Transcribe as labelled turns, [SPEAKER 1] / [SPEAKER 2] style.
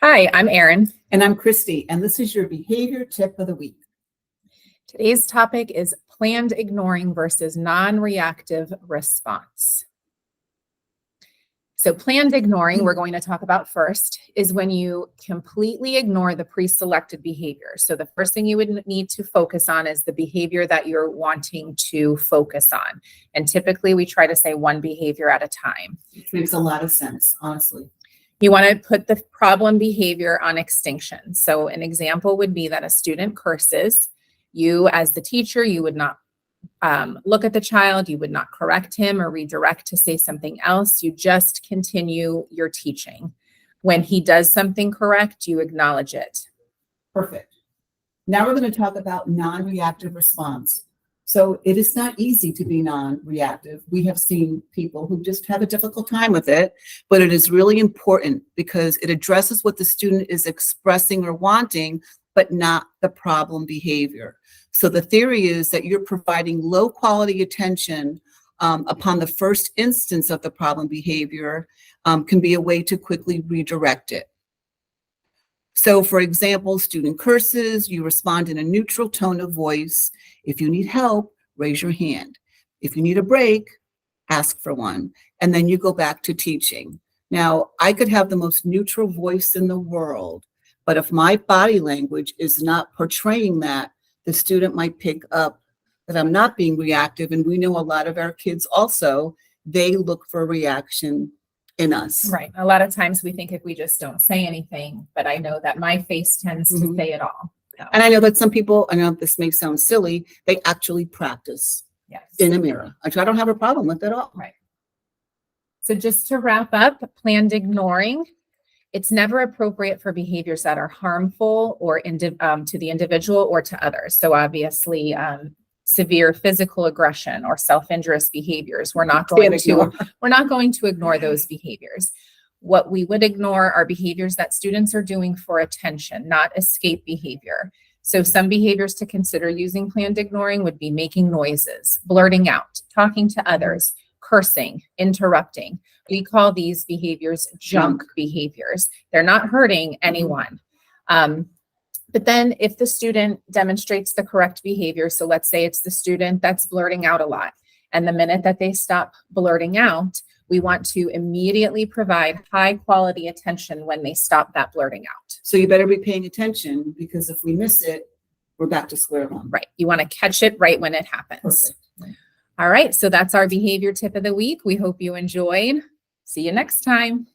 [SPEAKER 1] Hi, I'm Erin.
[SPEAKER 2] And I'm Christy, and this is your behavior tip of the week.
[SPEAKER 1] Today's topic is planned ignoring versus non-reactive response. So planned ignoring, we're going to talk about first, is when you completely ignore the pre-selected behavior. So the first thing you would need to focus on is the behavior that you're wanting to focus on. And typically we try to say one behavior at a time.
[SPEAKER 2] Which makes a lot of sense, honestly.
[SPEAKER 1] You want to put the problem behavior on extinction. So an example would be that a student curses. You, as the teacher, you would not look at the child, you would not correct him or redirect to say something else. You just continue your teaching. When he does something correct, you acknowledge it.
[SPEAKER 2] Perfect. Now we're going to talk about non-reactive response. So it is not easy to be non-reactive. We have seen people who just have a difficult time with it, but it is really important because it addresses what the student is expressing or wanting, but not the problem behavior. So the theory is that you're providing low quality attention upon the first instance of the problem behavior can be a way to quickly redirect it. So for example, student curses, you respond in a neutral tone of voice. If you need help, raise your hand. If you need a break, ask for one. And then you go back to teaching. Now, I could have the most neutral voice in the world, but if my body language is not portraying that, the student might pick up that I'm not being reactive. And we know a lot of our kids also, they look for a reaction in us.
[SPEAKER 1] Right. A lot of times we think if we just don't say anything, but I know that my face tends to say it all. So.
[SPEAKER 2] And I know that some people, I know this may sound silly, they actually practice in a mirror, which I don't have a problem with at all.
[SPEAKER 1] Right. So just to wrap up, planned ignoring, it's never appropriate for behaviors that are harmful or to the individual or to others. So obviously, severe physical aggression or self-injurious behaviors, we're not going to ignore those behaviors. What we would ignore are behaviors that students are doing for attention, not escape behavior. So some behaviors to consider using planned ignoring would be making noises, blurting out, talking to others, cursing, interrupting. We call these behaviors junk behaviors. They're not hurting anyone. But then if the student demonstrates the correct behavior, so let's say it's the student that's blurting out a lot, and the minute that they stop blurting out, we want to immediately provide high quality attention when they stop that blurting out.
[SPEAKER 2] So you better be paying attention because if we miss it, we're back to square one.
[SPEAKER 1] Right. You want to catch it right when it happens. Perfect. All right. So that's our behavior tip of the week. We hope you enjoyed. See you next time.